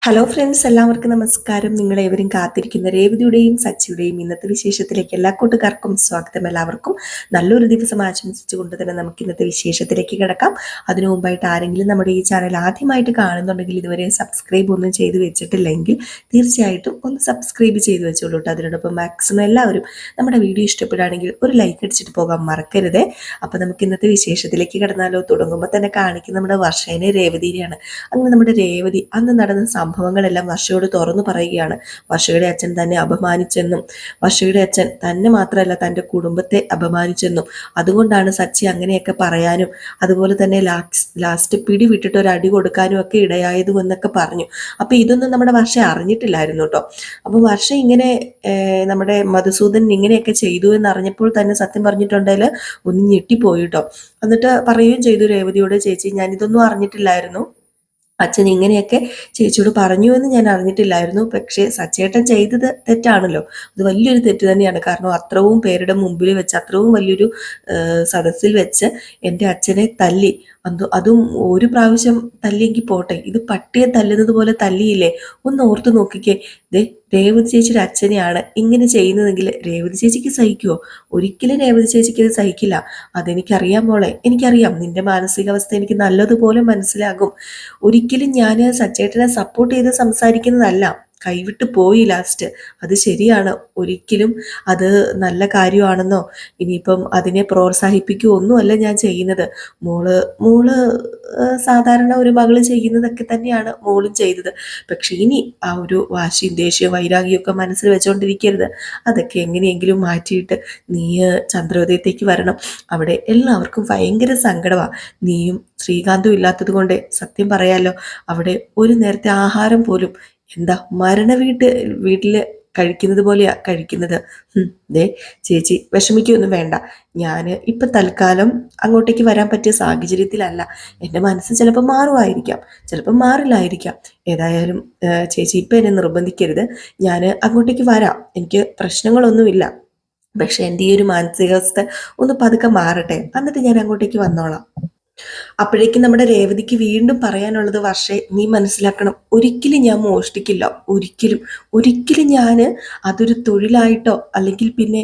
Hello friends, എല്ലാവർക്കും നമസ്കാരം. നിങ്ങളേവരും കാത്തിരിക്കുന്ന രേവതിയുടെയും സച്ചിയുടെയും ഇന്നത്തെ വിശേഷത്തിലേക്ക് എല്ലാ കൂട്ടുകാർക്കും സ്വാഗതം. എല്ലാവർക്കും നല്ലൊരു ദിവസം ആശംസിച്ചുകൊണ്ട് തന്നെ നമുക്ക് ഇന്നത്തെ വിശേഷത്തിലേക്ക് കിടക്കാം. അതിനു മുമ്പായിട്ട് ആരെങ്കിലും നമ്മുടെ ഈ ചാനൽ ആദ്യമായിട്ട് കാണുന്നുണ്ടെങ്കിൽ ഇതുവരെ സബ്സ്ക്രൈബ് ഒന്നും ചെയ്തു വെച്ചിട്ടില്ലെങ്കിൽ തീർച്ചയായിട്ടും ഒന്ന് സബ്സ്ക്രൈബ് ചെയ്ത് വെച്ചോളൂ കേട്ടോ. അതിനോടൊപ്പം മാക്സിമം എല്ലാവരും നമ്മുടെ വീഡിയോ ഇഷ്ടപ്പെടുകയാണെങ്കിൽ ഒരു ലൈക്ക് അടിച്ചിട്ട് പോകാൻ മറക്കരുതേ. അപ്പോൾ നമുക്ക് ഇന്നത്തെ വിശേഷത്തിലേക്ക് കിടന്നാലോ. തുടങ്ങുമ്പോൾ തന്നെ കാണിക്കുന്ന നമ്മുടെ വർഷേനെ രേവതിയാണ്. അങ്ങനെ നമ്മുടെ രേവതി അന്ന് നടന്ന സംഭവങ്ങളെല്ലാം വർഷയോട് തുറന്നു പറയുകയാണ്. വർഷയുടെ അച്ഛൻ തന്നെ അപമാനിച്ചെന്നും വർഷയുടെ അച്ഛൻ തന്നെ മാത്രമല്ല തൻ്റെ കുടുംബത്തെ അപമാനിച്ചെന്നും അതുകൊണ്ടാണ് സച്ചി അങ്ങനെയൊക്കെ പറയാനും അതുപോലെ തന്നെ ലാസ്റ്റ് പിടി വിട്ടിട്ട് ഒരു അടി കൊടുക്കാനും ഒക്കെ ഇടയായതു എന്നൊക്കെ പറഞ്ഞു. അപ്പൊ ഇതൊന്നും നമ്മുടെ വർഷ അറിഞ്ഞിട്ടില്ലായിരുന്നു കേട്ടോ. അപ്പൊ വർഷ ഇങ്ങനെ നമ്മുടെ മധുസൂദൻ ഇങ്ങനെയൊക്കെ ചെയ്തു എന്ന് അറിഞ്ഞപ്പോൾ തന്നെ സത്യം പറഞ്ഞിട്ടുണ്ടെങ്കിൽ ഒന്ന് ഞെട്ടിപ്പോയി കേട്ടോ. എന്നിട്ട് പറയുകയും ചെയ്തു രേവതിയോട്, ചേച്ചി ഞാൻ ഇതൊന്നും അറിഞ്ഞിട്ടില്ലായിരുന്നു, അച്ഛൻ ഇങ്ങനെയൊക്കെ ചേച്ചിയോട് പറഞ്ഞു എന്ന് ഞാൻ അറിഞ്ഞിട്ടില്ലായിരുന്നു. പക്ഷേ സച്ചേട്ടൻ ചെയ്തത് തെറ്റാണല്ലോ, അത് വലിയൊരു തെറ്റ് തന്നെയാണ്. കാരണം അത്രയും പേരുടെ മുമ്പിൽ വെച്ച് അത്രയും വലിയൊരു സദസ്സിൽ വെച്ച് എൻ്റെ അച്ഛനെ തല്ലി, അതും ഒരു പ്രാവശ്യം തല്ലിയെങ്കിൽ പോട്ടെ, ഇത് പട്ടിയെ തല്ലുന്നത് പോലെ തല്ലിയില്ലേ. ഒന്ന് ഓർത്ത് നോക്കിക്കേ. രേവതി ചേച്ചിയുടെ അച്ഛനെയാണ് ഇങ്ങനെ ചെയ്യുന്നതെങ്കിൽ രേവതി ചേച്ചിക്ക് സഹിക്കുമോ? ഒരിക്കലും രേവതി ചേച്ചിക്ക് ഇത് സഹിക്കില്ല. അതെനിക്കറിയാം മോളെ, എനിക്കറിയാം. നിന്റെ മാനസികാവസ്ഥ എനിക്ക് നല്ലതുപോലെ മനസ്സിലാകും. ഒരിക്കലും ഞാൻ സച്ചേട്ടനെ സപ്പോർട്ട് ചെയ്ത് സംസാരിക്കുന്നതല്ല, കൈവിട്ട് പോയി ലാസ്റ്റ്. അത് ശരിയാണ്, ഒരിക്കലും അത് നല്ല കാര്യമാണെന്നോ ഇനിയിപ്പം അതിനെ പ്രോത്സാഹിപ്പിക്കുകയോ ഒന്നുമല്ല ഞാൻ ചെയ്യുന്നത്. മോള് സാധാരണ ഒരു മകള് ചെയ്യുന്നതൊക്കെ തന്നെയാണ് മോളും ചെയ്തത്. പക്ഷെ ഇനി ആ ഒരു വാശിയും ദേഷ്യവും വൈരാഗ്യമൊക്കെ മനസ്സിൽ വെച്ചുകൊണ്ടിരിക്കരുത്. അതൊക്കെ എങ്ങനെയെങ്കിലും മാറ്റിയിട്ട് നീ ചന്ദ്രോദയത്തേക്ക് വരണം. അവിടെ എല്ലാവർക്കും ഭയങ്കര സങ്കടമാണ്. നീയും ശ്രീകാന്തും ഇല്ലാത്തത് കൊണ്ട് സത്യം പറയാലോ, അവിടെ ഒരു നേരത്തെ ആഹാരം പോലും എന്താ വീട്ടില് കഴിക്കുന്നത് പോലെയാ കഴിക്കുന്നത്. ചേച്ചി വിഷമിക്കൊന്നും വേണ്ട. ഞാൻ ഇപ്പൊ തൽക്കാലം അങ്ങോട്ടേക്ക് വരാൻ പറ്റിയ സാഹചര്യത്തിലല്ല. എൻ്റെ മനസ്സ് ചിലപ്പോൾ മാറുമായിരിക്കാം, ചിലപ്പോൾ മാറില്ലായിരിക്കാം. ഏതായാലും ചേച്ചി ഇപ്പൊ എന്നെ നിർബന്ധിക്കരുത്. ഞാൻ അങ്ങോട്ടേക്ക് വരാം, എനിക്ക് പ്രശ്നങ്ങളൊന്നുമില്ല. പക്ഷെ എൻ്റെ ഈ ഒരു മാനസികാവസ്ഥ ഒന്ന് പതുക്കെ മാറട്ടെ, എന്നിട്ട് ഞാൻ അങ്ങോട്ടേക്ക് വന്നോളാം. അപ്പോഴേക്കും നമ്മുടെ രേവതിക്ക് വീണ്ടും പറയാനുള്ളത്, വർഷേ നീ മനസ്സിലാക്കണം, ഒരിക്കലും ഞാൻ മോഷ്ടിക്കില്ല. ഒരിക്കലും ഞാൻ അതൊരു തൊഴിലായിട്ടോ അല്ലെങ്കിൽ പിന്നെ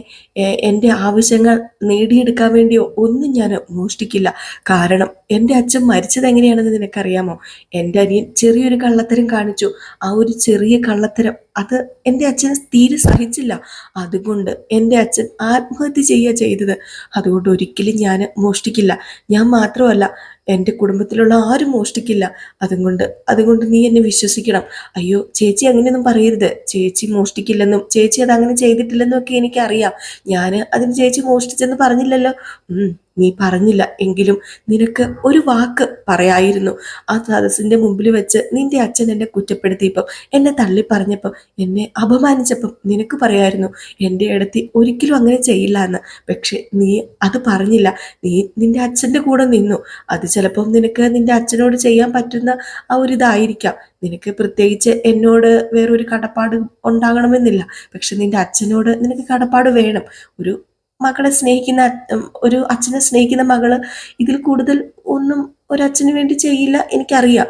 എൻ്റെ ആവശ്യങ്ങൾ നേടിയെടുക്കാൻ വേണ്ടിയോ ഒന്നും ഞാൻ മോഷ്ടിക്കില്ല. കാരണം എൻ്റെ അച്ഛൻ മരിച്ചത് എങ്ങനെയാണെന്ന് നിനക്കറിയാമോ? എൻ്റെ അനിയൻ ചെറിയൊരു കള്ളത്തരം കാണിച്ചു. ആ ഒരു ചെറിയ കള്ളത്തരം അത് എൻ്റെ അച്ഛന് തീരെ സഹിച്ചില്ല. അതുകൊണ്ട് എൻ്റെ അച്ഛൻ ആത്മഹത്യ ചെയ്യുക ചെയ്തത്. അതുകൊണ്ട് ഒരിക്കലും ഞാൻ മോഷ്ടിക്കില്ല. ഞാൻ മാത്രമല്ല, എൻ്റെ കുടുംബത്തിലുള്ള ആരും മോഷ്ടിക്കില്ല. അതുകൊണ്ട് നീ എന്നെ വിശ്വസിക്കണം. അയ്യോ ചേച്ചി അങ്ങനെയൊന്നും പറയരുത്, ചേച്ചി മോഷ്ടിക്കില്ലെന്നും ചേച്ചി അത് അങ്ങനെ ചെയ്തിട്ടില്ലെന്നും ഒക്കെ എനിക്കറിയാം. ഞാൻ അതിന് ചേച്ചി മോഷ്ടിച്ചെന്ന് പറഞ്ഞില്ലല്ലോ. നീ പറഞ്ഞില്ല എങ്കിലും നിനക്ക് ഒരു വാക്ക് പറയായിരുന്നു. ആ സദസ്സിന്റെ മുമ്പിൽ വെച്ച് നിന്റെ അച്ഛൻ എന്നെ കുറ്റപ്പെടുത്തിയപ്പം, എന്നെ തള്ളി പറഞ്ഞപ്പം, എന്നെ അപമാനിച്ചപ്പം നിനക്ക് പറയായിരുന്നു എൻ്റെ അടുത്ത് ഒരിക്കലും അങ്ങനെ ചെയ്യില്ല എന്ന്. പക്ഷെ നീ അത് പറഞ്ഞില്ല. നീ നിന്റെ അച്ഛൻ്റെ കൂടെ നിന്നു. അത് ചിലപ്പം നിനക്ക് നിന്റെ അച്ഛനോട് ചെയ്യാൻ പറ്റുന്ന ആ ഒരു ഇതായിരിക്കാം. നിനക്ക് പ്രത്യേകിച്ച് എന്നോട് വേറൊരു കടപ്പാട് ഉണ്ടാകണമെന്നില്ല. പക്ഷെ നിന്റെ അച്ഛനോട് നിനക്ക് കടപ്പാട് വേണം. ഒരു മകളെ സ്നേഹിക്കുന്ന ഒരു അച്ഛനെ സ്നേഹിക്കുന്ന മകള് ഇതിൽ കൂടുതൽ ഒന്നും ഒരച്ഛന് വേണ്ടി ചെയ്യില്ല, എനിക്കറിയാം.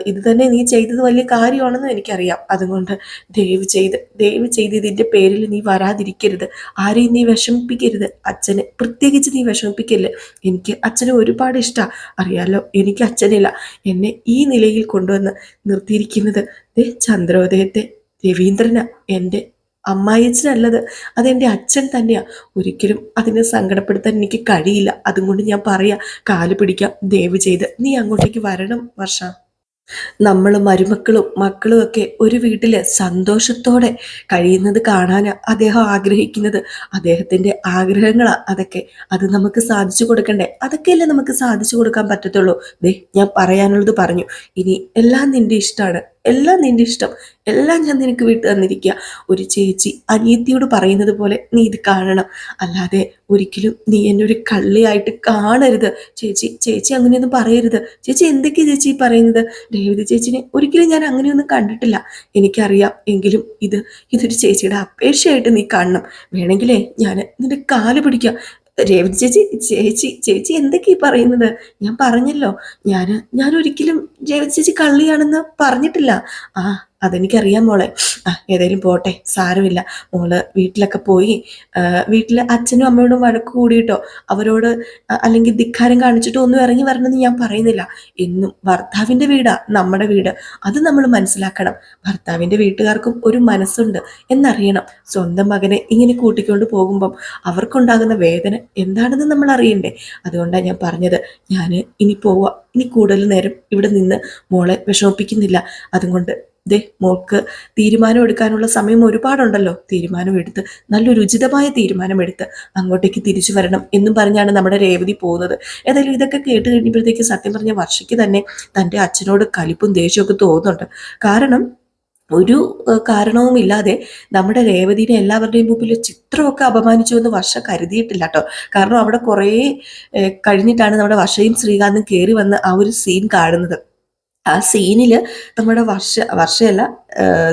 ഇത് തന്നെ നീ ചെയ്തത് വലിയ കാര്യമാണെന്നും എനിക്കറിയാം. അതുകൊണ്ട് ദയവ് ചെയ്ത് ഇതിൻ്റെ പേരിൽ നീ വരാതിരിക്കരുത്. ആരെയും നീ വിഷമിപ്പിക്കരുത്. അച്ഛനെ പ്രത്യേകിച്ച് നീ വിഷമിപ്പിക്കരുത്. എനിക്ക് അച്ഛനെ ഒരുപാട് ഇഷ്ടമാണ്, അറിയാലോ. എനിക്ക് അച്ഛനില്ല. എന്നെ ഈ നിലയിൽ കൊണ്ടുവന്ന് നിർത്തിയിരിക്കുന്നത് ചന്ദ്രോദയത്തെ രവീന്ദ്രനാ, എൻ്റെ അമ്മായിച്ചനല്ലത്, അതെൻ്റെ അച്ഛൻ തന്നെയാ. ഒരിക്കലും അതിനെ സങ്കടപ്പെടുത്താൻ എനിക്ക് കഴിയില്ല. അതുകൊണ്ട് ഞാൻ പറയാ, കാല് പിടിക്കാം, ദയവ് ചെയ്ത് നീ അങ്ങോട്ടേക്ക് വരണം വർഷ. നമ്മൾ മരുമക്കളും മക്കളും ഒക്കെ ഒരു വീട്ടില് സന്തോഷത്തോടെ കഴിയുന്നത് കാണാനാ അദ്ദേഹം ആഗ്രഹിക്കുന്നത്. അദ്ദേഹത്തിന്റെ ആഗ്രഹങ്ങളാ അതൊക്കെ. അത് നമുക്ക് സാധിച്ചു കൊടുക്കണ്ടേ? അതൊക്കെയല്ലേ നമുക്ക് സാധിച്ചു കൊടുക്കാൻ പറ്റത്തുള്ളൂ. ഞാൻ പറയാനുള്ളത് പറഞ്ഞു. ഇനി എല്ലാം നിന്റെ ഇഷ്ടമാണ്, എല്ലാം നിന്റെ ഇഷ്ടം, എല്ലാം ഞാൻ നിനക്ക് വിട്ടു തന്നിരിക്കുക. ഒരു ചേച്ചി അനിയത്തിയോട് പറയുന്നത് പോലെ നീ ഇത് കാണണം. അല്ലാതെ ഒരിക്കലും നീ എന്നെ ഒരു കള്ളിയായിട്ട് കാണരുത്. ചേച്ചി അങ്ങനെയൊന്നും പറയരുത്. ചേച്ചി എന്തൊക്കെയാ ചേച്ചി പറയുന്നത്? രേവതി ചേച്ചിനെ ഒരിക്കലും ഞാൻ അങ്ങനെയൊന്നും കണ്ടിട്ടില്ല, എനിക്കറിയാം. എങ്കിലും ഇതൊരു ചേച്ചിയുടെ അപേക്ഷയായിട്ട് നീ കാണണം. വേണമെങ്കിലേ ഞാൻ നിന്റെ കാല് പിടിക്കാം. രേവതി ചേച്ചി എന്തൊക്കെയാ പറയുന്നത്? ഞാൻ പറഞ്ഞല്ലോ, ഞാൻ ഒരിക്കലും രേവതി ചേച്ചി കള്ളിയാണെന്ന് പറഞ്ഞിട്ടില്ല. ആ, അതെനിക്കറിയാം മോളെ. ഏതായാലും പോട്ടെ, സാരമില്ല. മോള് വീട്ടിലൊക്കെ പോയി വീട്ടില് അച്ഛനും അമ്മയോടും വഴക്ക് കൂടിയിട്ടോ അവരോട് അല്ലെങ്കിൽ ധിക്കാരം കാണിച്ചിട്ടോ ഒന്നും ഇറങ്ങി വരണമെന്ന് ഞാൻ പറയുന്നില്ല. എന്നും ഭർത്താവിന്റെ വീടാ നമ്മുടെ വീട്. അത് നമ്മൾ മനസ്സിലാക്കണം. ഭർത്താവിന്റെ വീട്ടുകാർക്കും ഒരു മനസ്സുണ്ട് എന്നറിയണം. സ്വന്തം മകനെ ഇങ്ങനെ കൂട്ടിക്കൊണ്ട് പോകുമ്പം അവർക്കുണ്ടാകുന്ന വേദന എന്താണെന്ന് നമ്മൾ അറിയണ്ടേ? അതുകൊണ്ടാണ് ഞാൻ പറഞ്ഞത്, ഞാൻ ഇനി പോവാ. ഇനി കൂടുതൽ നേരം ഇവിടെ നിന്ന് മോളെ വിഷമിപ്പിക്കുന്നില്ല. അതുകൊണ്ട് മോൾക്ക് തീരുമാനം എടുക്കാനുള്ള സമയം ഒരുപാടുണ്ടല്ലോ. തീരുമാനം എടുത്ത് നല്ലൊരു ഉചിതമായ തീരുമാനം എടുത്ത് അങ്ങോട്ടേക്ക് തിരിച്ചു വരണം എന്നും പറഞ്ഞാണ് നമ്മുടെ രേവതി പോകുന്നത്. ഏതായാലും ഇതൊക്കെ കേട്ട് കഴിഞ്ഞപ്പോഴത്തേക്ക് സത്യം പറഞ്ഞ വർഷയ്ക്ക് തന്നെ തൻ്റെ അച്ഛനോട് കലിപ്പും ദേഷ്യമൊക്കെ തോന്നുന്നുണ്ട്. കാരണം ഒരു കാരണവുമില്ലാതെ നമ്മുടെ രേവതിനെ എല്ലാവരുടെയും മുമ്പിൽ ചിത്രമൊക്കെ അപമാനിച്ചു എന്ന് വർഷ കരുതിയിട്ടില്ല കേട്ടോ. കാരണം അവിടെ കുറേ കഴിഞ്ഞിട്ടാണ് നമ്മുടെ വർഷയും ശ്രീകാന്തും കയറി വന്ന് ആ ഒരു സീൻ കാണുന്നത്. ആ സീനിൽ നമ്മുടെ വർഷയല്ല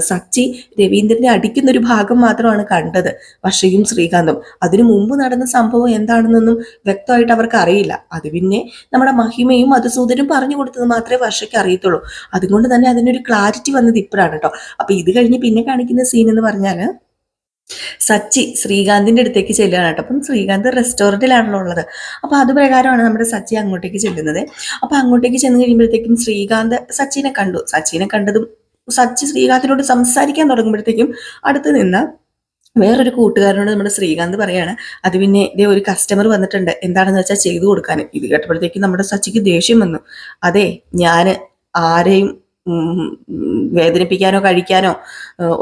സച്ചി രവീന്ദ്രനെ അടിക്കുന്ന ഒരു ഭാഗം മാത്രമാണ് കണ്ടത്, വർഷയും ശ്രീകാന്തും. അതിനു മുമ്പ് നടന്ന സംഭവം എന്താണെന്നൊന്നും വ്യക്തമായിട്ട് അവർക്ക് അറിയില്ല. അത് പിന്നെ നമ്മുടെ മഹിമയും മധുസൂദനും പറഞ്ഞു കൊടുത്തത് മാത്രമേ വർഷയ്ക്ക് അറിയത്തുള്ളൂ. അതുകൊണ്ട് തന്നെ അതിനൊരു ക്ലാരിറ്റി വന്നത് ഇപ്പോഴാണ് കേട്ടോ. അപ്പൊ ഇത് കഴിഞ്ഞ് പിന്നെ കാണിക്കുന്ന സീൻ എന്ന് പറഞ്ഞാൽ സച്ചി ശ്രീകാന്തിന്റെ അടുത്തേക്ക് ചെല്ലുകയാണ് കേട്ടോ. അപ്പം ശ്രീകാന്ത് റെസ്റ്റോറൻറ്റിലാണല്ലോ ഉള്ളത്. അപ്പൊ അത് പ്രകാരമാണ് നമ്മുടെ സച്ചി അങ്ങോട്ടേക്ക് ചെല്ലുന്നത്. അപ്പൊ അങ്ങോട്ടേക്ക് ചെന്ന് കഴിയുമ്പോഴത്തേക്കും ശ്രീകാന്ത് സച്ചിനെ കണ്ടു. സച്ചിനെ കണ്ടതും സച്ചി ശ്രീകാന്തിനോട് സംസാരിക്കാൻ തുടങ്ങുമ്പോഴത്തേക്കും അടുത്ത് നിന്ന് വേറൊരു കൂട്ടുകാരനോട് നമ്മുടെ ശ്രീകാന്ത് പറയാണ്, അത് പിന്നെ ഇതേ ഒരു കസ്റ്റമർ വന്നിട്ടുണ്ട്, എന്താണെന്ന് വെച്ചാൽ ചെയ്തു കൊടുക്കാൻ. ഇത് കേട്ടപ്പോഴത്തേക്കും നമ്മുടെ സച്ചിക്ക് ദേഷ്യം വന്നു. അതെ, ഞാൻ ആരെയും വേദനിപ്പിക്കാനോ കഴിക്കാനോ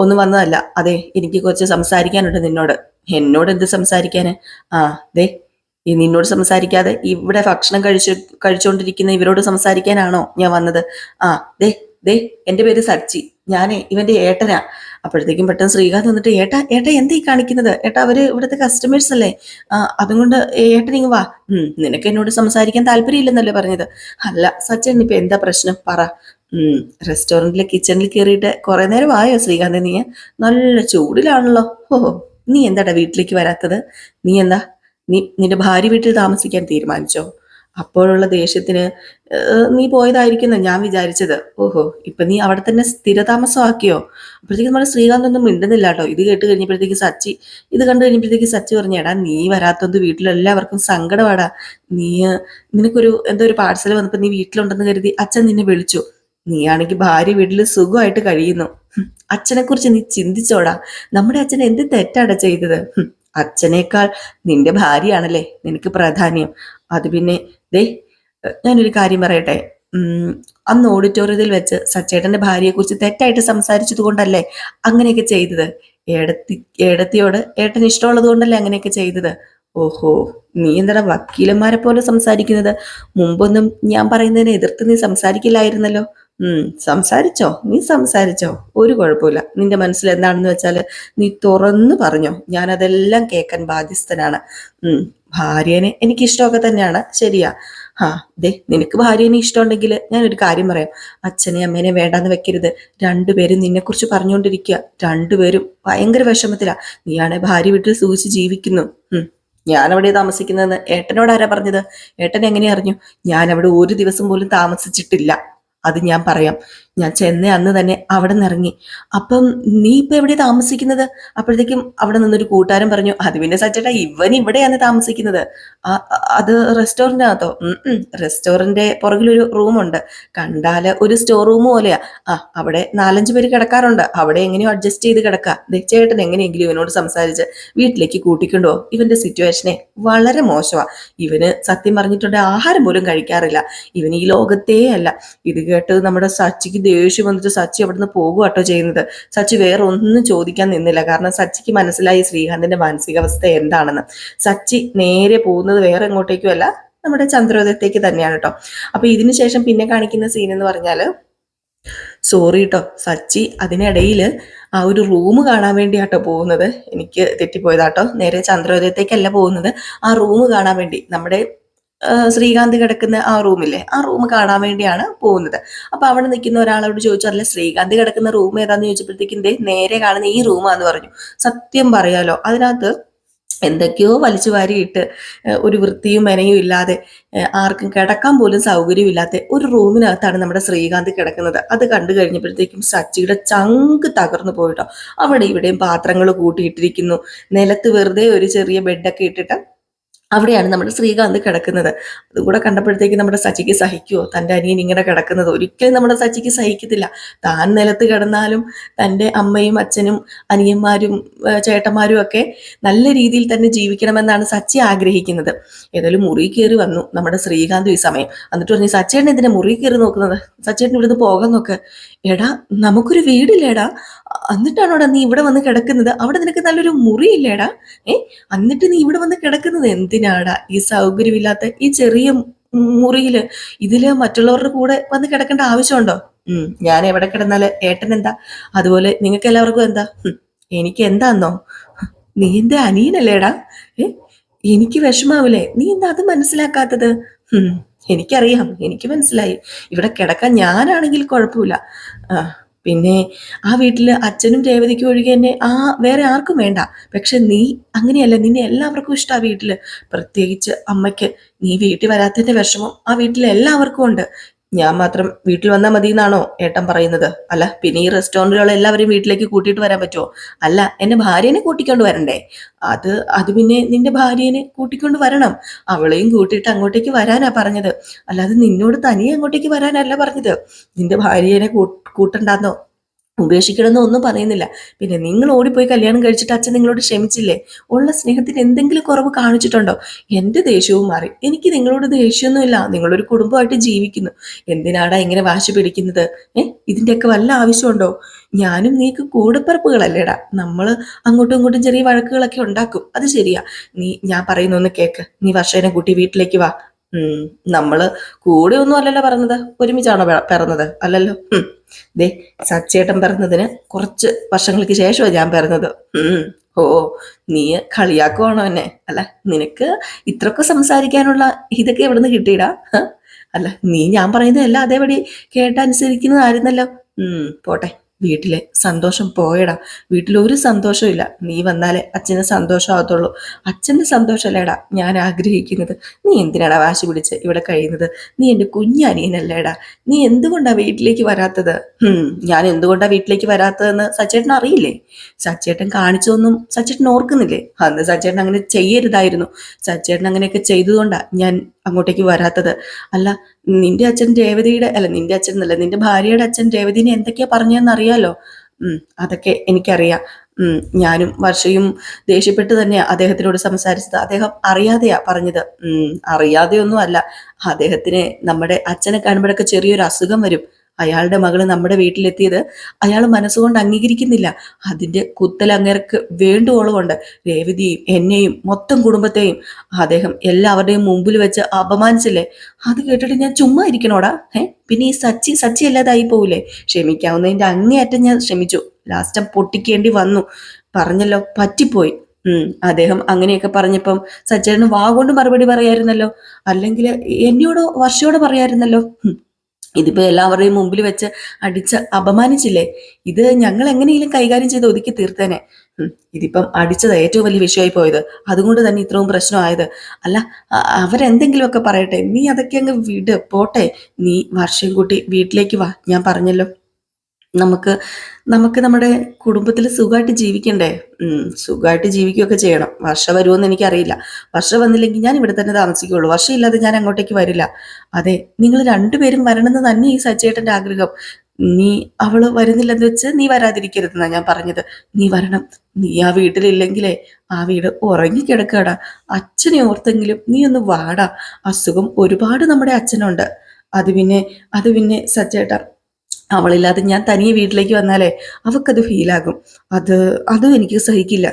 ഒന്നും വന്നതല്ല. അതെ, എനിക്ക് കുറച്ച് സംസാരിക്കാനുണ്ട് നിന്നോട്. എന്നോട് എന്ത് സംസാരിക്കാന്? ദേ ഈ നിന്നോട് സംസാരിക്കാതെ ഇവിടെ ഭക്ഷണം കഴിച്ചുകൊണ്ടിരിക്കുന്ന ഇവരോട് സംസാരിക്കാനാണോ ഞാൻ വന്നത്? ദേ ദേ എൻ്റെ പേര് സച്ചി, ഞാനേ ഇവന്റെ ഏട്ടനാ. അപ്പോഴത്തേക്കും പെട്ടെന്ന് ശ്രീകാന്ത് വന്നിട്ട്, ഏട്ടാ എന്താ ഈ കാണിക്കുന്നത്? ഏട്ടാ അവര് ഇവിടുത്തെ കസ്റ്റമേഴ്സ് അല്ലേ, അതുകൊണ്ട് ഏട്ടൻ ഇങ്ങ് വാ. നിനക്ക് എന്നോട് സംസാരിക്കാൻ താല്പര്യമില്ലെന്നല്ലേ പറഞ്ഞത്? അല്ല സച്ചിൻ, ഇപ്പൊ എന്താ പ്രശ്നം പറ. റെസ്റ്റോറന്റിലെ കിച്ചണിൽ കയറിയിട്ട് കുറെ നേരം ആയോ ശ്രീകാന്ത്? നീ നല്ല ചൂടിലാണല്ലോ. നീ എന്താടാ വീട്ടിലേക്ക് വരാത്തത്? നിന്റെ ഭാര്യ വീട്ടിൽ താമസിക്കാൻ തീരുമാനിച്ചോ? അപ്പോഴുള്ള ദേഷ്യത്തിന് നീ പോയതായിരിക്കുന്ന ഞാൻ വിചാരിച്ചത്. ഇപ്പൊ നീ അവിടെ തന്നെ സ്ഥിരതാമസമാക്കിയോ? അപ്പോഴത്തേക്കും നമ്മുടെ ശ്രീകാന്ത് ഒന്നും മിണ്ടുന്നില്ല കേട്ടോ. ഇത് കണ്ടു കഴിഞ്ഞപ്പോഴത്തേക്ക് സച്ചി പറഞ്ഞേടാ, നീ വരാത്തത് വീട്ടിലെല്ലാവർക്കും സങ്കടമാടാ. നിനക്കൊരു എന്തോ ഒരു പാഴ്സൽ വന്നപ്പോ നീ വീട്ടിലുണ്ടെന്ന് കരുതി അച്ഛൻ നിന്നെ വിളിച്ചു. നീയാണെങ്കിൽ ഭാര്യ വീട്ടിൽ സുഖമായിട്ട് കഴിയുന്നു. അച്ഛനെ കുറിച്ച് നീ ചിന്തിച്ചോടാ. നമ്മുടെ അച്ഛൻ എന്ത് തെറ്റാടാ ചെയ്തത്? അച്ഛനേക്കാൾ നിന്റെ ഭാര്യയാണല്ലേ നിനക്ക് പ്രാധാന്യം. അത് പിന്നെ ഞാനൊരു കാര്യം പറയട്ടെ. അന്ന് ഓഡിറ്റോറിയത്തിൽ വെച്ച് സച്ചേട്ടന്റെ ഭാര്യയെ കുറിച്ച് തെറ്റായിട്ട് സംസാരിച്ചത് കൊണ്ടല്ലേ അങ്ങനെയൊക്കെ ചെയ്തത്? ഏടത്തിയോട് ഏട്ടൻ ഇഷ്ടമുള്ളത് കൊണ്ടല്ലേ അങ്ങനെയൊക്കെ ചെയ്തത്? നീ എന്താ വക്കീലന്മാരെ പോലെ സംസാരിക്കുന്നത്? മുമ്പൊന്നും ഞാൻ പറയുന്നതിനെ എതിർത്ത് നീ സംസാരിക്കില്ലായിരുന്നല്ലോ. നീ സംസാരിച്ചോ, ഒരു കുഴപ്പമില്ല. നിന്റെ മനസ്സിൽ എന്താണെന്ന് വെച്ചാൽ നീ തുറന്നു പറഞ്ഞോ, ഞാൻ അതെല്ലാം കേൾക്കാൻ ബാധ്യസ്ഥനാണ്. ഭാര്യനെ എനിക്ക് ഇഷ്ടമൊക്കെ തന്നെയാണ്, ശരിയാ. നിനക്ക് ഭാര്യനെ ഇഷ്ടമുണ്ടെങ്കിൽ ഞാനൊരു കാര്യം പറയാം. അച്ഛനെ അമ്മേനെ വേണ്ടാന്ന് വെക്കരുത്. രണ്ടുപേരും നിന്നെ കുറിച്ച് പറഞ്ഞുകൊണ്ടിരിക്കുക. രണ്ടുപേരും ഭയങ്കര വിഷമത്തിലാ. നീയാണെ ഭാര്യ വീട്ടിൽ സൂക്ഷിച്ച് ജീവിക്കുന്നു. ഞാൻ അവിടെ താമസിക്കുന്നതെന്ന് ഏട്ടനോട് ആരാ പറഞ്ഞത്? ഏട്ടൻ എങ്ങനെ അറിഞ്ഞു? ഞാൻ അവിടെ ഒരു ദിവസം പോലും താമസിച്ചിട്ടില്ല. അത് ഞാൻ പറയാം. ഞാൻ ചെന്നൈ അന്ന് തന്നെ അവിടെ നിന്ന് ഇറങ്ങി. അപ്പം നീ ഇപ്പൊ എവിടെയാ താമസിക്കുന്നത്? അപ്പോഴത്തേക്കും അവിടെ നിന്നൊരു കൂട്ടുകാരൻ പറഞ്ഞു, അത് പിന്നെ സച്ചേട്ടാ ഇവൻ ഇവിടെയാണ് താമസിക്കുന്നത്. അത് റെസ്റ്റോറന്റിനകത്തോ? റെസ്റ്റോറന്റ് പുറകിലൊരു റൂമുണ്ട്, കണ്ടാല് ഒരു സ്റ്റോർ റൂം പോലെയാ. അവിടെ 4-5 പേര് കിടക്കാറുണ്ട്. അവിടെ എങ്ങനെയോ അഡ്ജസ്റ്റ് ചെയ്ത് കിടക്കാം. ചേട്ടൻ എങ്ങനെയെങ്കിലും ഇവനോട് സംസാരിച്ച് വീട്ടിലേക്ക് കൂട്ടിക്കൊണ്ടോ. ഇവന്റെ സിറ്റുവേഷനെ വളരെ മോശമാ. ഇവന് സത്യം പറഞ്ഞിട്ടുണ്ട് ആഹാരം പോലും കഴിക്കാറില്ല. ഇവൻ ഈ ലോകത്തേ അല്ല. ഇത് കേട്ട് നമ്മുടെ സച്ചിക്ക് ദേഷ്യം വന്നിട്ട് സച്ചി അവിടുന്ന് പോകുക കേട്ടോ ചെയ്യുന്നത്. സച്ചി വേറെ ഒന്നും ചോദിക്കാൻ നിന്നില്ല. കാരണം സച്ചിക്ക് മനസ്സിലായി ശ്രീകാന്തിന്റെ മാനസികാവസ്ഥ എന്താണെന്ന്. സച്ചി നേരെ പോകുന്നത് വേറെ എങ്ങോട്ടേക്കും അല്ല, നമ്മുടെ ചന്ദ്രോദയത്തേക്ക് തന്നെയാണ് കേട്ടോ. അപ്പൊ ഇതിനു ശേഷം പിന്നെ കാണിക്കുന്ന സീൻ എന്ന് പറഞ്ഞാല്, സോറി കേട്ടോ സച്ചി അതിനിടയിൽ ആ ഒരു റൂം കാണാൻ വേണ്ടിയാട്ടോ പോകുന്നത്. എനിക്ക് തെറ്റിപ്പോയതാട്ടോ. നേരെ ചന്ദ്രോദയത്തേക്കല്ല പോകുന്നത്, ആ റൂം കാണാൻ വേണ്ടി, നമ്മുടെ ശ്രീകാന്ത് കിടക്കുന്ന ആ റൂമില്ലേ, ആ റൂം കാണാൻ വേണ്ടിയാണ് പോകുന്നത്. അപ്പൊ അവിടെ നിൽക്കുന്ന ഒരാളോട് ചോദിച്ചു, അല്ല ശ്രീകാന്ത് കിടക്കുന്ന റൂം ഏതാന്ന് ചോദിച്ചപ്പോഴത്തേക്കും നേരെ കാണുന്ന ഈ റൂമാന്ന് പറഞ്ഞു. സത്യം പറയാലോ, അതിനകത്ത് എന്തൊക്കെയോ വലിച്ചു വാരിയിട്ട് ഒരു വൃത്തിയും മെനയും ഇല്ലാതെ ആർക്കും കിടക്കാൻ പോലും സൗകര്യമില്ലാത്ത ഒരു റൂമിനകത്താണ് നമ്മുടെ ശ്രീകാന്ത് കിടക്കുന്നത്. അത് കണ്ടു കഴിഞ്ഞപ്പോഴത്തേക്കും സച്ചിയുടെ ചങ്ക് തകർന്നു പോയിട്ടോ. അവിടെ ഇവിടെയും പാത്രങ്ങൾ കൂട്ടിയിട്ടിരിക്കുന്നു, നിലത്ത് വെറുതെ ഒരു ചെറിയ ബെഡൊക്കെ ഇട്ടിട്ട് അവിടെയാണ് നമ്മുടെ ശ്രീകാന്ത് കിടക്കുന്നത്. അതുകൂടെ കണ്ടപ്പോഴത്തേക്ക് നമ്മുടെ സച്ചിക്ക് സഹിക്കുമോ തൻ്റെ അനിയൻ ഇങ്ങനെ കിടക്കുന്നത്? ഒരിക്കലും നമ്മുടെ സച്ചിക്ക് സഹിക്കത്തില്ല. താൻ നിലത്ത് കിടന്നാലും തൻ്റെ അമ്മയും അച്ഛനും അനിയന്മാരും ചേട്ടന്മാരും ഒക്കെ നല്ല രീതിയിൽ തന്നെ ജീവിക്കണമെന്നാണ് സച്ചി ആഗ്രഹിക്കുന്നത്. ഏതായാലും മുറി കയറി വന്നു നമ്മുടെ ശ്രീകാന്ത് ഈ സമയം. എന്നിട്ട് പറഞ്ഞു, സച്ചേട്ടൻ ഇതിനെ മുറി കയറി നോക്കുന്നത്? സച്ചേട്ടൻ ഇവിടുന്ന് പോകാൻ നോക്ക്. എടാ, നമുക്കൊരു വീടില്ലേടാ, എന്നിട്ടാണോടാ നീ ഇവിടെ വന്ന് കിടക്കുന്നത്? അവിടെ നിനക്ക് നല്ലൊരു മുറിയില്ലേടാ? എന്നിട്ട് നീ ഇവിടെ വന്ന് കിടക്കുന്നത് എന്തിനാടാ? ഈ സൗകര്യമില്ലാത്ത ഈ ചെറിയ മുറിയില് ഇതില് മറ്റുള്ളവരുടെ കൂടെ വന്ന് കിടക്കേണ്ട ആവശ്യമുണ്ടോ? ഞാൻ എവിടെ കിടന്നാല് ഏട്ടൻ എന്താ? അതുപോലെ നിങ്ങൾക്ക് എല്ലാവർക്കും എന്താ? എനിക്ക് എന്താന്നോ? നീ എന്റെ അനിയനല്ലേടാ? എനിക്ക് വിഷമാവില്ലേ? നീ എന്താ അത് മനസ്സിലാക്കാത്തത്? എനിക്കറിയാം, എനിക്ക് മനസ്സിലായി. ഇവിടെ കിടക്കാൻ ഞാനാണെങ്കിൽ കുഴപ്പമില്ല. പിന്നെ ആ വീട്ടില് അച്ഛനും രേവതിക്കും ഒഴികെ തന്നെ വേറെ ആർക്കും വേണ്ട. പക്ഷെ നീ അങ്ങനെയല്ല, നിന്നെ എല്ലാവർക്കും ഇഷ്ടം ആ വീട്ടില്, പ്രത്യേകിച്ച് അമ്മയ്ക്ക്. നീ വീട്ടിൽ വരാത്തതിന്റെ വിഷമം ആ വീട്ടിലെ എല്ലാവർക്കും ഉണ്ട്. ഞാൻ മാത്രം വീട്ടിൽ വന്നാൽ മതി എന്നാണോ ഏട്ടൻ പറയുന്നത്? അല്ല പിന്നെ ഈ റെസ്റ്റോറൻറ്റുകൾ എല്ലാവരും വീട്ടിലേക്ക് കൂട്ടിയിട്ട് വരാൻ പറ്റുമോ? അല്ല, എന്റെ ഭാര്യനെ കൂട്ടിക്കൊണ്ട് വരണ്ടേ? അത് പിന്നെ നിന്റെ ഭാര്യനെ കൂട്ടിക്കൊണ്ട് വരണം. അവളെയും കൂട്ടിയിട്ട് അങ്ങോട്ടേക്ക് വരാനാ പറഞ്ഞത്, അല്ലാതെ നിന്നോട് തനിയെ അങ്ങോട്ടേക്ക് വരാനല്ല പറഞ്ഞത്. നിന്റെ ഭാര്യനെ കൂട്ടണ്ടെന്നോ ഉപേക്ഷിക്കണമെന്നോ ഒന്നും പറയുന്നില്ല. പിന്നെ നിങ്ങൾ ഓടിപ്പോയി കല്യാണം കഴിച്ചിട്ട് അച്ഛൻ നിങ്ങളോട് ക്ഷമിച്ചില്ലേ? ഉള്ള സ്നേഹത്തിന് എന്തെങ്കിലും കുറവ് കാണിച്ചിട്ടുണ്ടോ? എന്റെ ദേഷ്യവും മാറി. എനിക്ക് നിങ്ങളോട് ദേഷ്യമൊന്നുമില്ല. നിങ്ങളൊരു കുടുംബമായിട്ട് ജീവിക്കുന്നു. എന്തിനാടാ ഇങ്ങനെ വാശി പിടിക്കുന്നത്? ഇതിന്റെയൊക്കെ വല്ല ആവശ്യമുണ്ടോ? ഞാനും നീക്ക് കൂടപ്പിറപ്പുകളല്ലേടാ. നമ്മള് അങ്ങോട്ടും ഇങ്ങോട്ടും ചെറിയ വഴക്കുകളൊക്കെ ഉണ്ടാക്കും, അത് ശരിയാ. ഞാൻ പറയുന്നൊന്ന് കേക്ക്. നീ വർഷേനെ കൂട്ടി വീട്ടിലേക്ക് വാ. നമ്മള് കൂടെ ഒന്നും അല്ലല്ലോ പറഞ്ഞത്, ഒരുമിച്ചാണോ പിറന്നത്? അല്ലല്ലോ. ദേ, സച്ചേട്ടൻ പിറന്നതിന് കുറച്ച് വർഷങ്ങൾക്ക് ശേഷമാണ് ഞാൻ പിറന്നത്. ഓ, നീ കളിയാക്കുവാണോ എന്നെ? അല്ല, നിനക്ക് ഇത്രയൊക്കെ സംസാരിക്കാനുള്ള ഇതൊക്കെ എവിടെ നിന്ന് കിട്ടിയിടാ? അല്ല, നീ ഞാൻ പറയുന്നതല്ല അതേപടി കേട്ടനുസരിക്കുന്നതായിരുന്നല്ലോ. പോട്ടെ, വീട്ടിലെ സന്തോഷം പോയടാ. വീട്ടിലൊരു സന്തോഷമില്ല. നീ വന്നാലേ അച്ഛന് സന്തോഷമാകത്തുള്ളൂ. അച്ഛൻ്റെ സന്തോഷമല്ലേടാ ഞാൻ ആഗ്രഹിക്കുന്നത്. നീ എന്തിനാടാ വാശി പിടിച്ച് ഇവിടെ കഴിയുന്നത്? നീ എൻ്റെ കുഞ്ഞനിയനല്ലേടാ. നീ എന്തുകൊണ്ടാ വീട്ടിലേക്ക് വരാത്തത്? ഞാൻ എന്തുകൊണ്ടാ വീട്ടിലേക്ക് വരാത്തതെന്ന് സച്ചേട്ടൻ അറിയില്ലേ? സച്ചേട്ടൻ കാണിച്ചൊന്നും സച്ചേട്ടൻ ഓർക്കുന്നില്ലേ? അന്ന് സച്ചേട്ടൻ അങ്ങനെ ചെയ്യരുതായിരുന്നു. സച്ചേട്ടൻ അങ്ങനെയൊക്കെ ചെയ്തതുകൊണ്ടാ ഞാൻ അങ്ങോട്ടേക്ക് വരാത്തത്. അല്ല, നിന്റെ അച്ഛൻ രേവതിയുടെ നിന്റെ അച്ഛൻ എന്നല്ല, നിന്റെ ഭാര്യയുടെ അച്ഛൻ രേവതിനെ എന്തൊക്കെയാ പറഞ്ഞതെന്ന് അറിയാലോ. അതൊക്കെ എനിക്കറിയാം. ഞാനും വർഷയും ദേഷ്യപ്പെട്ട് തന്നെയാ അദ്ദേഹത്തിനോട് സംസാരിച്ചത്. അദ്ദേഹം അറിയാതെയാ പറഞ്ഞത്. അറിയാതെയൊന്നും അല്ല. അദ്ദേഹത്തിന് നമ്മുടെ അച്ഛനെ കാണുമ്പോഴൊക്കെ ചെറിയൊരു അസുഖം വരും. അയാളുടെ മകള് നമ്മുടെ വീട്ടിലെത്തിയത് അയാൾ മനസ്സുകൊണ്ട് അംഗീകരിക്കുന്നില്ല. അതിന്റെ കുത്തൽ അങ്ങേർക്ക് വേണ്ടുവോളമുണ്ട്. രേവതിയെയും എന്നെയും മൊത്തം കുടുംബത്തെയും അദ്ദേഹം എല്ലാവരുടെയും മുമ്പിൽ വെച്ച് അപമാനിച്ചില്ലേ? അത് കേട്ടിട്ട് ഞാൻ ചുമ്മാ ഇരിക്കണോടാ? പിന്നെ ഈ സച്ചി അല്ലാതായി പോവില്ലേ? ക്ഷമിക്കാവുന്നതിന്റെ അങ്ങേയറ്റം ഞാൻ ക്ഷമിച്ചു. ലാസ്റ്റ് പൊട്ടിക്കേണ്ടി വന്നു. പറഞ്ഞല്ലോ, പറ്റിപ്പോയി. അദ്ദേഹം അങ്ങനെയൊക്കെ പറഞ്ഞപ്പം സച്ചേട്ടന് വാ കൊണ്ട് മറുപടി പറയായിരുന്നല്ലോ. അല്ലെങ്കിൽ എന്നോടോ വർഷയോട് പറയായിരുന്നല്ലോ. ഇതിപ്പോ എല്ലാവരുടെയും മുമ്പിൽ വെച്ച് അടിച്ച് അപമാനിച്ചില്ലേ? ഇത് ഞങ്ങൾ എങ്ങനെയെങ്കിലും കൈകാര്യം ചെയ്ത് ഒതുക്കി തീർത്തേനെ. ഇതിപ്പം അടിച്ചത് ഏറ്റവും വലിയ വിഷയമായി പോയത്. അതുകൊണ്ട് തന്നെ ഇത്രയും പ്രശ്നമായത്. അല്ല, അവരെന്തെങ്കിലുമൊക്കെ പറയട്ടെ, നീ അതൊക്കെ അങ്ങ് വിട്, പോട്ടെ. നീ വർഷം കൂട്ടി വീട്ടിലേക്ക് വാ. ഞാൻ പറഞ്ഞല്ലോ, നമുക്ക് നമ്മുടെ കുടുംബത്തിൽ സുഖമായിട്ട് ജീവിക്കണ്ടേ? സുഖമായിട്ട് ജീവിക്കുകയൊക്കെ ചെയ്യണം. വർഷ വരുമോന്ന് എനിക്കറിയില്ല. വർഷ വന്നില്ലെങ്കിൽ ഞാൻ ഇവിടെ തന്നെ താമസിക്കുള്ളൂ. വർഷം ഇല്ലാതെ ഞാൻ അങ്ങോട്ടേക്ക് വരില്ല. അതെ, നിങ്ങൾ രണ്ടുപേരും വരണമെന്ന് തന്നെ ഈ സച്ചേട്ടന്റെ ആഗ്രഹം. അവള് വരുന്നില്ലെന്ന് വെച്ച് നീ വരാതിരിക്കരുതെന്നാ ഞാൻ പറഞ്ഞത്. നീ വരണം. നീ ആ വീട്ടിലില്ലെങ്കിലേ ആ വീട് ഉറങ്ങിക്കിടക്കാടാ. അച്ഛനെ ഓർത്തെങ്കിലും നീ ഒന്ന് വാടാ. അസുഖം ഒരുപാട് നമ്മുടെ അച്ഛനുണ്ട്. അത് പിന്നെ സച്ചേട്ടാ, അവളില്ലാതെ ഞാൻ തനിയെ വീട്ടിലേക്ക് വന്നാലേ അവക്കത് ഫീലാകും. അതും എനിക്ക് സഹിക്കില്ല.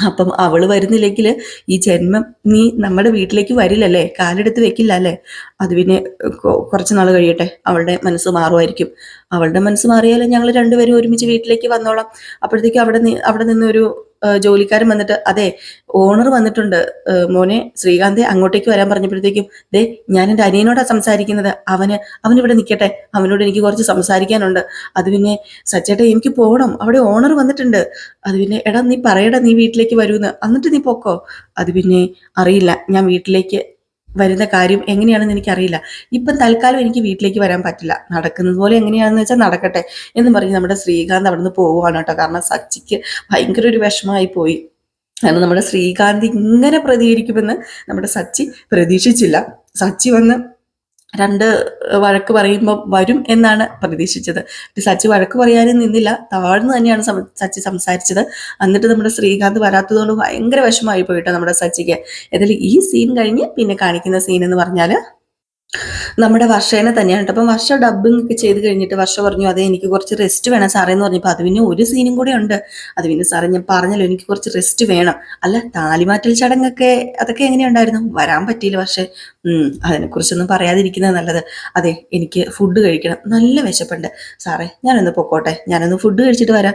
അപ്പം അവള് വരുന്നില്ലെങ്കിൽ ഈ ജന്മം നീ നമ്മുടെ വീട്ടിലേക്ക് വരില്ലല്ലേ? കാലെടുത്ത് വെക്കില്ല അല്ലേ? അത് പിന്നെ കുറച്ച് നാൾ കഴിയട്ടെ, അവളുടെ മനസ്സ് മാറുമായിരിക്കും. അവളുടെ മനസ്സ് മാറിയാലും ഞങ്ങൾ രണ്ടുപേരും ഒരുമിച്ച് വീട്ടിലേക്ക് വന്നോളാം. അപ്പോഴത്തേക്ക് അവിടെ നിന്നൊരു ജോലിക്കാരൻ വന്നിട്ട് അതെ ഓണർ വന്നിട്ടുണ്ട്, മോനെ ശ്രീകാന്തെ അങ്ങോട്ടേക്ക് വരാൻ പറഞ്ഞപ്പോഴത്തേക്കും ദേ ഞാൻ എൻ്റെ അനിയനോടാ സംസാരിക്കുന്നത്, അവനിവിടെ നിൽക്കട്ടെ, അവനോട് എനിക്ക് കുറച്ച് സംസാരിക്കാനുണ്ട്. അത് പിന്നെ സച്ചേട്ടാ എനിക്ക് പോകണം, അവിടെ ഓണർ വന്നിട്ടുണ്ട്. അത് പിന്നെ എടാ നീ പറയടാ നീ വീട്ടിലേക്ക് വരുമെന്ന്, എന്നിട്ട് നീ പൊക്കോ. അത് പിന്നെ അറിയില്ല, ഞാൻ വീട്ടിലേക്ക് വരുന്ന കാര്യം എങ്ങനെയാണെന്ന് എനിക്കറിയില്ല. ഇപ്പം തൽക്കാലം എനിക്ക് വീട്ടിലേക്ക് വരാൻ പറ്റില്ല, നടക്കുന്നത് പോലെ എങ്ങനെയാണെന്ന് വെച്ചാൽ നടക്കട്ടെ എന്ന് പറഞ്ഞ് നമ്മുടെ ശ്രീകാന്ത് അവിടെ നിന്ന് പോവുകയാണ് കേട്ടോ. കാരണം സച്ചിക്ക് ഭയങ്കര ഒരു വിഷമമായി പോയി. കാരണം നമ്മുടെ ശ്രീകാന്ത് ഇങ്ങനെ പ്രതികരിക്കുമെന്ന് നമ്മുടെ സച്ചി പ്രതീക്ഷിച്ചില്ല. സച്ചി വന്ന് രണ്ട് വഴക്ക് പറയുമ്പോൾ വരും എന്നാണ് പ്രതീക്ഷിച്ചത്. സച്ചി വഴക്ക് പറയാനും നിന്നില്ല, താഴ്ന്നു തന്നെയാണ് സച്ചി സംസാരിച്ചത്. എന്നിട്ട് നമ്മുടെ ശ്രീകാന്ത് വരാത്തതുകൊണ്ട് ഭയങ്കര വിഷമമായി പോയിട്ടോ നമ്മുടെ സച്ചിക്ക്. ഏതായാലും ഈ സീൻ കഴിഞ്ഞ് പിന്നെ കാണിക്കുന്ന സീൻ എന്ന് പറഞ്ഞാൽ നമ്മുടെ വർഷേനെ തന്നെയാണ് കേട്ടോ. അപ്പം വർഷ ഡബ്ബിംഗ് ഒക്കെ ചെയ്ത് കഴിഞ്ഞിട്ട് വർഷ പറഞ്ഞു അതെ എനിക്ക് കുറച്ച് റെസ്റ്റ് വേണം സാറേ എന്ന് പറഞ്ഞപ്പോൾ അത് പിന്നെ ഒരു സീനും കൂടെ ഉണ്ട്. അത് പിന്നെ സാറേ ഞാൻ പറഞ്ഞല്ലോ എനിക്ക് കുറച്ച് റെസ്റ്റ് വേണം. അല്ല താലിമാറ്റൽ ചടങ്ങൊക്കെ അതൊക്കെ എങ്ങനെയുണ്ടായിരുന്നു? വരാൻ പറ്റിയില്ല പക്ഷേ അതിനെക്കുറിച്ചൊന്നും പറയാതിരിക്കുന്നത് നല്ലത്. അതെ എനിക്ക് ഫുഡ് കഴിക്കണം, നല്ല വിശപ്പുണ്ട് സാറേ, ഞാനൊന്ന് പൊക്കോട്ടെ, ഞാനൊന്ന് ഫുഡ് കഴിച്ചിട്ട് വരാം.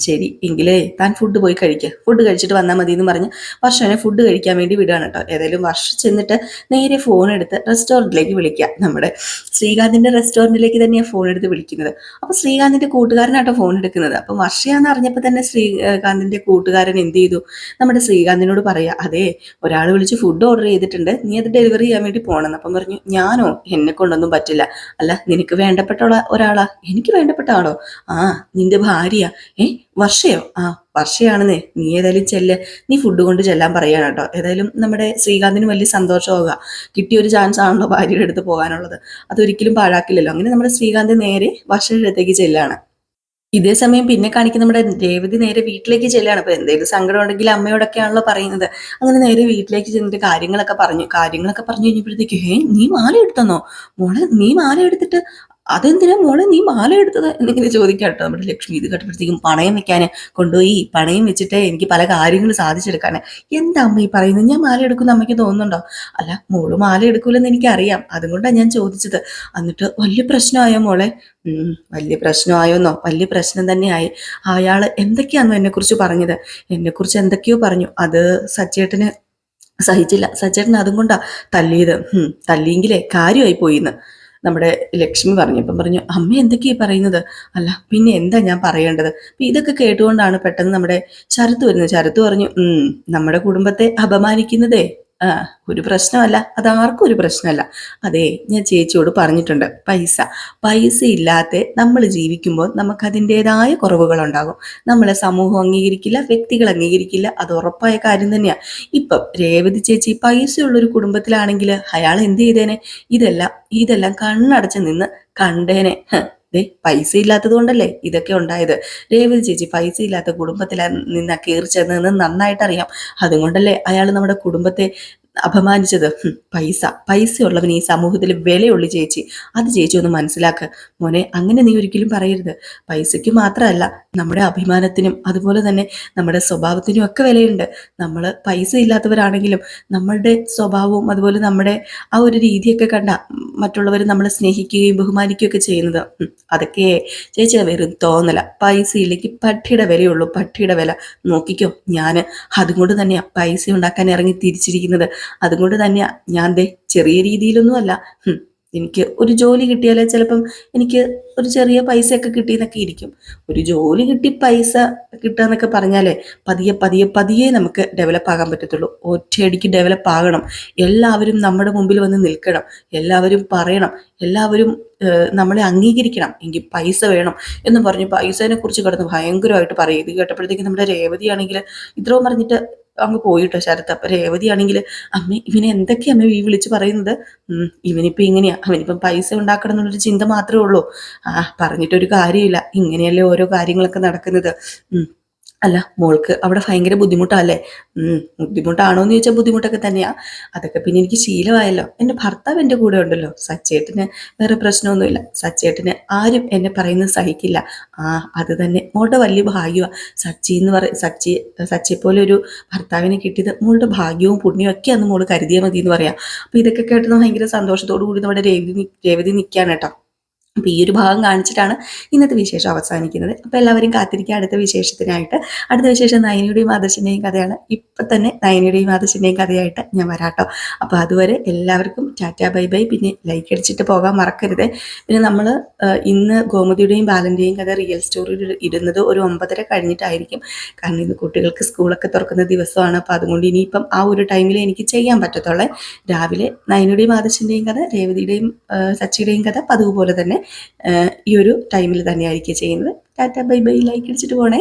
ശരി എങ്കിലേ താൻ ഫുഡ് പോയി കഴിക്കുക, ഫുഡ് കഴിച്ചിട്ട് വന്നാൽ മതി എന്ന് പറഞ്ഞ് വർഷനെ ഫുഡ് കഴിക്കാൻ വേണ്ടി വിടുകയാണ് കേട്ടോ. ഏതായാലും വർഷം ചെന്നിട്ട് നേരെ ഫോൺ എടുത്ത് റെസ്റ്റോറൻറ്റിലേക്ക് വിളിക്കുക. നമ്മുടെ ശ്രീകാന്തിന്റെ റെസ്റ്റോറൻറ്റിലേക്ക് തന്നെയാണ് ഫോൺ എടുത്ത് വിളിക്കുന്നത്. അപ്പോൾ ശ്രീകാന്തിന്റെ കൂട്ടുകാരനാട്ടോ ഫോൺ എടുക്കുന്നത്. അപ്പം വർഷയാന്ന് അറിഞ്ഞപ്പോൾ തന്നെ ശ്രീകാന്തിന്റെ കൂട്ടുകാരൻ എന്ത് ചെയ്തു, നമ്മുടെ ശ്രീകാന്തിനോട് പറയാ അതെ ഒരാൾ വിളിച്ച് ഫുഡ് ഓർഡർ ചെയ്തിട്ടുണ്ട്, നീ അത് ഡെലിവറി ചെയ്യാൻ വേണ്ടി പോകണം. അപ്പം പറഞ്ഞു ഞാനോ, എന്നെ കൊണ്ടൊന്നും പറ്റില്ല. അല്ല നിനക്ക് വേണ്ടപ്പെട്ട ഒരാളാ? എനിക്ക് വേണ്ടപ്പെട്ട ആളോ? ആ നിന്റെ ഭാര്യ. വർഷയോ? ആ വർഷയാണെന്നേ, നീ ഏതായാലും ചെല്ല്, നീ ഫുഡ് കൊണ്ട് ചെല്ലാൻ പറയാണ് കേട്ടോ. ഏതായാലും നമ്മുടെ ശ്രീകാന്തിന് വലിയ സന്തോഷമാവുക, കിട്ടിയൊരു ചാൻസ് ആണല്ലോ ഭാര്യയുടെ അടുത്ത് പോകാനുള്ളത്, അതൊരിക്കലും പാഴാക്കില്ലല്ലോ. അങ്ങനെ നമ്മുടെ ശ്രീകാന്ത് നേരെ വർഷയുടെ അടുത്തേക്ക് ചെല്ലാണ്. ഇതേ സമയം പിന്നെ കാണിക്കുന്ന നമ്മുടെ രേവതി നേരെ വീട്ടിലേക്ക് ചെല്ലുകയാണ്. അപ്പൊ എന്തെങ്കിലും സങ്കടം ഉണ്ടെങ്കിൽ അമ്മയോടൊക്കെയാണല്ലോ പറയുന്നത്. അങ്ങനെ നേരെ വീട്ടിലേക്ക് ചെന്നിട്ട് കാര്യങ്ങളൊക്കെ പറഞ്ഞു കഴിഞ്ഞപ്പോഴത്തേക്ക് നീ മാല എടുത്തന്നോ മോളെ, നീ മാല എടുത്തിട്ട് അതെന്തിനാ മോളെ നീ മാല എടുത്തത് എന്നിങ്ങനെ ചോദിക്കാട്ടോ നമ്മുടെ ലക്ഷ്മി. ഇത് കേട്ടപ്പോഴത്തേക്കും പണയം വെക്കാൻ കൊണ്ടുപോയി, പണയം വെച്ചിട്ട് എനിക്ക് പല കാര്യങ്ങളും സാധിച്ചെടുക്കാന്. എന്താ അമ്മ ഈ പറയുന്നത്? ഞാൻ മാല എടുക്കുന്ന അമ്മയ്ക്ക് തോന്നുന്നുണ്ടോ? അല്ല മോള് മാല എടുക്കൂലെന്ന് എനിക്കറിയാം, അതുകൊണ്ടാണ് ഞാൻ ചോദിച്ചത്. എന്നിട്ട് വലിയ പ്രശ്നമായോ മോളെ? വലിയ പ്രശ്നമായോന്നോ? വലിയ പ്രശ്നം തന്നെയായി. അയാള് എന്തൊക്കെയാണോ എന്നെക്കുറിച്ച് പറഞ്ഞത്, എന്നെക്കുറിച്ച് എന്തൊക്കെയോ പറഞ്ഞു. അത് സച്ചേട്ടന് സഹിച്ചില്ല, സച്ചേട്ടൻ അതും കൊണ്ടാ തല്ലിയത്. തല്ലിയെങ്കിലേ കാര്യമായി പോയിന്ന് നമ്മുടെ ലക്ഷ്മി പറഞ്ഞപ്പം പറഞ്ഞു അമ്മ എന്തൊക്കെയാ പറയുന്നത്? അല്ല പിന്നെ എന്താ ഞാൻ പറയേണ്ടത്? അപ്പൊ ഇതൊക്കെ കേട്ടുകൊണ്ടാണ് പെട്ടെന്ന് നമ്മുടെ ശരത്ത് വരുന്നത്. ശരത്ത് പറഞ്ഞു നമ്മുടെ കുടുംബത്തെ അപമാനിക്കുന്നതേ ഒരു പ്രശ്നമല്ല, അതാർക്കും ഒരു പ്രശ്നമല്ല. അതെ ഞാൻ ചേച്ചിയോട് പറഞ്ഞിട്ടുണ്ട്, പൈസ ഇല്ലാതെ നമ്മൾ ജീവിക്കുമ്പോൾ നമുക്ക് അതിൻ്റെതായ കുറവുകളുണ്ടാകും. നമ്മളെ സമൂഹം അംഗീകരിക്കില്ല, വ്യക്തികൾ അംഗീകരിക്കില്ല, അത് ഉറപ്പായ കാര്യം തന്നെയാ. ഇപ്പം രേവതി ചേച്ചി പൈസയുള്ളൊരു കുടുംബത്തിലാണെങ്കിൽ അയാൾ എന്ത് ചെയ്തേനെ? ഇതെല്ലാം കണ്ണടച്ച് നിന്ന് കണ്ടേനെ. പൈസ ഇല്ലാത്തത് കൊണ്ടല്ലേ ഇതൊക്കെ ഉണ്ടായത്. രേവതി ചേച്ചി പൈസ ഇല്ലാത്ത കുടുംബത്തിൽ നിന്ന് കയറി ചെന്നതെന്ന് നന്നായിട്ട് അറിയാം. അതുകൊണ്ടല്ലേ അയാൾ നമ്മുടെ കുടുംബത്തെ അപമാനിച്ചത്. പൈസയുള്ളവൻ ഈ സമൂഹത്തിൽ വിലയുള്ളു ചേച്ചി, അത് ചേച്ചി ഒന്ന് മനസ്സിലാക്കുക മോനെ. അങ്ങനെ നീ ഒരിക്കലും പറയരുത്. പൈസയ്ക്ക് മാത്രമല്ല നമ്മുടെ അഭിമാനത്തിനും അതുപോലെ തന്നെ നമ്മുടെ സ്വഭാവത്തിനും ഒക്കെ വിലയുണ്ട്. നമ്മൾ പൈസ ഇല്ലാത്തവരാണെങ്കിലും നമ്മളുടെ സ്വഭാവവും അതുപോലെ നമ്മുടെ ആ ഒരു രീതിയൊക്കെ കണ്ട മറ്റുള്ളവർ നമ്മളെ സ്നേഹിക്കുകയും ബഹുമാനിക്കുകയും ഒക്കെ ചെയ്യുന്നത്. അതൊക്കെ ചേച്ചിയുടെ വെറും തോന്നല. പൈസ ഇല്ലെങ്കിൽ പട്ടിയുടെ വിലയുള്ളൂ, പട്ടിയുടെ വില. നോക്കിക്കോ, ഞാൻ അതുകൊണ്ട് തന്നെയാ പൈസ ഉണ്ടാക്കാൻ ഇറങ്ങി തിരിച്ചിരിക്കുന്നത്. അതുകൊണ്ട് തന്നെയാ ഞാൻ ചെറിയ രീതിയിലൊന്നും അല്ല, എനിക്ക് ഒരു ജോലി കിട്ടിയാലേ ചിലപ്പം എനിക്ക് ഒരു ചെറിയ പൈസയൊക്കെ കിട്ടിയെന്നൊക്കെ ഇരിക്കും. ഒരു ജോലി കിട്ടി പൈസ കിട്ടുക എന്നൊക്കെ പറഞ്ഞാലേ പതിയെ നമുക്ക് ഡെവലപ്പ് ആകാൻ പറ്റത്തുള്ളൂ. ഒറ്റയടിക്ക് ഡെവലപ്പ് ആകണം. എല്ലാവരും നമ്മുടെ മുമ്പിൽ വന്ന് നിൽക്കണം, എല്ലാവരും പറയണം, എല്ലാവരും നമ്മളെ അംഗീകരിക്കണം, എങ്കിൽ പൈസ വേണം എന്ന് പറഞ്ഞ് പൈസേനെ കുറിച്ച് കിടന്ന് ഭയങ്കരമായിട്ട് പറയും. ഇത് കേട്ടപ്പോഴത്തേക്ക് നമ്മുടെ രേവതിയാണെങ്കിൽ ഇത്രയും പറഞ്ഞിട്ട് അങ്ങ് പോയിട്ടോ ശരത്ത്. അപ്പൊ രേവതിയാണെങ്കിൽ അമ്മ ഇവനെ എന്തൊക്കെയാ അമ്മ ഈ വിളിച്ച് പറയുന്നത്? ഇവനിപ്പോ ഇങ്ങനെയാ, അവനിപ്പം പൈസ ഉണ്ടാക്കണം എന്നുള്ളൊരു ചിന്ത മാത്രമേ ഉള്ളൂ. പറഞ്ഞിട്ടൊരു കാര്യമില്ല, ഇങ്ങനെയല്ലേ ഓരോ കാര്യങ്ങളൊക്കെ നടക്കുന്നത്. അല്ല മോൾക്ക് അവിടെ ഭയങ്കര ബുദ്ധിമുട്ടല്ലേ? ബുദ്ധിമുട്ടാണോ എന്ന് ചോദിച്ചാൽ ബുദ്ധിമുട്ടൊക്കെ തന്നെയാ. അതൊക്കെ പിന്നെ എനിക്ക് ശീലമായല്ലോ. എൻ്റെ ഭർത്താവ് എൻ്റെ കൂടെ ഉണ്ടല്ലോ. സച്ചേട്ടന് വേറെ പ്രശ്നമൊന്നുമില്ല. സച്ചേട്ടന് ആരും എന്നെ പറയുന്നത് സഹിക്കില്ല. അത് തന്നെ മോളുടെ വലിയ ഭാഗ്യമാണ്. സച്ചിയെ പോലെ ഒരു ഭർത്താവിനെ കിട്ടിയത് മോളുടെ ഭാഗ്യവും പുണ്യവും ഒക്കെ അന്ന് മോള് കരുതിയാൽ മതി എന്ന് പറയാം. അപ്പൊ ഇതൊക്കെ കേട്ടത് ഭയങ്കര സന്തോഷത്തോടു കൂടി നമ്മുടെ രേവതി നിൽക്കുകയാണ് കേട്ടോ. അപ്പോൾ ഈ ഒരു ഭാഗം കാണിച്ചിട്ടാണ് ഇന്നത്തെ വിശേഷം അവസാനിക്കുന്നത്. അപ്പോൾ എല്ലാവരും കാത്തിരിക്കുക അടുത്ത വിശേഷത്തിനായിട്ട്. അടുത്ത വിശേഷം നയനിയുടെയും ആദർശിൻ്റെയും കഥയാണ്. ഇപ്പം തന്നെ നയനിയുടെയും ആദർശിൻ്റെയും കഥയായിട്ട് ഞാൻ വരാട്ടോ. അപ്പോൾ അതുവരെ എല്ലാവർക്കും ടാറ്റാ ബൈ ബൈ. പിന്നെ ലൈക്ക് അടിച്ചിട്ട് പോകാൻ മറക്കരുത്. പിന്നെ നമ്മൾ ഇന്ന് ഗോമതിയുടെയും ബാലൻ്റെയും കഥ റിയൽ സ്റ്റോറി ഇടുന്നത് ഒരു 9:30 കഴിഞ്ഞിട്ടായിരിക്കും. കാരണം ഇന്ന് കുട്ടികൾക്ക് സ്കൂളൊക്കെ തുറക്കുന്ന ദിവസമാണ്. അപ്പോൾ അതുകൊണ്ട് ഇനിയിപ്പം ആ ഒരു ടൈമിൽ എനിക്ക് ചെയ്യാൻ പറ്റത്തുള്ളേ. രാവിലെ നയനിയുടെയും ആദർശിൻ്റെയും കഥ, രേവതിയുടെയും സച്ചിയുടെയും കഥ പതിവ് പോലെ തന്നെ ഈ ഒരു ടൈമിൽ തന്നെയായിരിക്കും ചെയ്യുന്നത്. Tata bye bye. ലൈക്ക് അടിച്ചിട്ട് പോണേ.